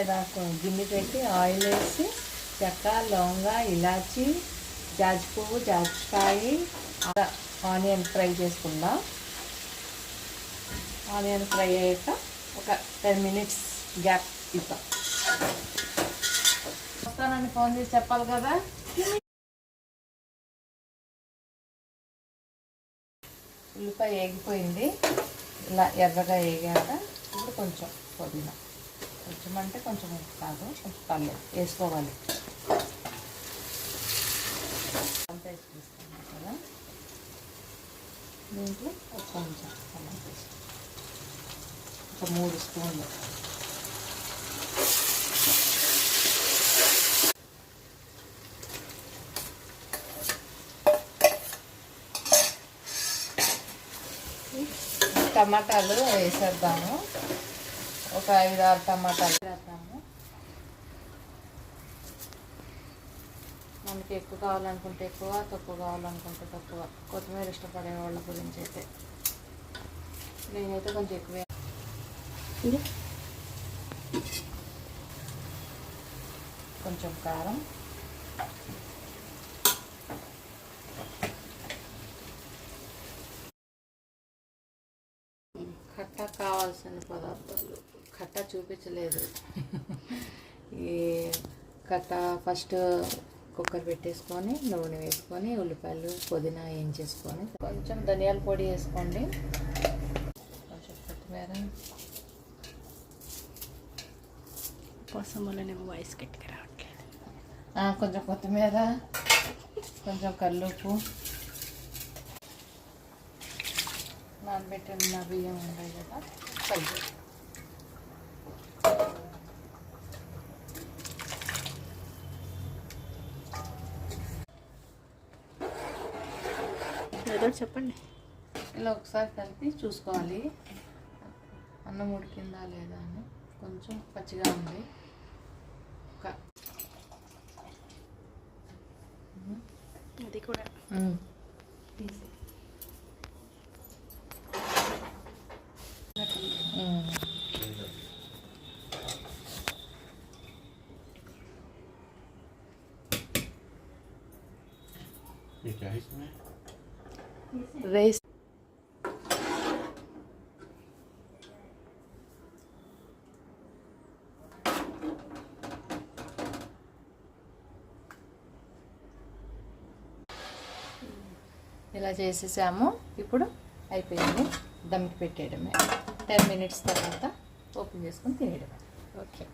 మీద గిన్నె పెట్టి ఆయిల్ వేసి చెక్క లవంగ ఇలాచి జాజి పువ్వు జాజికాయ ఆనియన్ ఫ్రై చేసుకుందాం. ఆనియన్ ఫ్రై అయ్యాక ఒక 10 minutes గ్యాప్ ఇద్దాం. వస్తానని ఫోన్ చేసి చెప్పాలి కదా. ఉల్లిపాయ వేగిపోయింది. ఇలా ఎర్రగా వేగాక ఇప్పుడు కొంచెం పుదీనా, కొంచెం అంటే కొంచెం కాదు, కొంచెం పర్లేదు వేసుకోవాలి. అంతా వేసుకుంటాం కదా. దీంట్లో కొంచెం అల్లం పేస్ట్ ఒక 3 స్పూన్లు. టమాటాలు వేసేద్దాము. ఒక 5-6 టమాటాలు వేద్దాము. మనకి ఎక్కువ కావాలనుకుంటే ఎక్కువ, తక్కువ కావాలనుకుంటే తక్కువ. కొత్తిమీర ఇష్టపడే వాళ్ళ గురించి అయితే నేనైతే కొంచెం ఎక్కువ. కొంచెం కారం, కట్ట కావాల్సిన పదార్థాలు కట్ట చూపించలేదు. ఈ కట్ట ఫస్ట్ కుక్కర్ పెట్టేసుకొని నూనె వేసుకొని ఉల్లిపాయలు పుదీనా వేయించేసుకొని కొంచెం ధనియాల పొడి వేసుకోండి, కొంచెం కొత్తిమీర కోసం వల్లనేమో వాయిస్ గట్టిగా రావట్లేదు. కొంచెం కొత్తిమీర, కొంచెం కల్లుప్పు, నానబెట్టిన బియ్యం ఉంటాయి కదా కలిపి. ఏదో చెప్పండి. ఇలా ఒకసారి కలిపి చూసుకోవాలి అన్నం ఉడికిందా లేదా అని. కొంచెం పచ్చిగా ఉంది. అది కూడా రైస్ ఇలా చేసేసాము. ఇప్పుడు అయిపోయింది, దమ్కి పెట్టేయడమే. 10 minutes తర్వాత ఓపెన్ చేసుకొని తినేయడమే. ఓకే.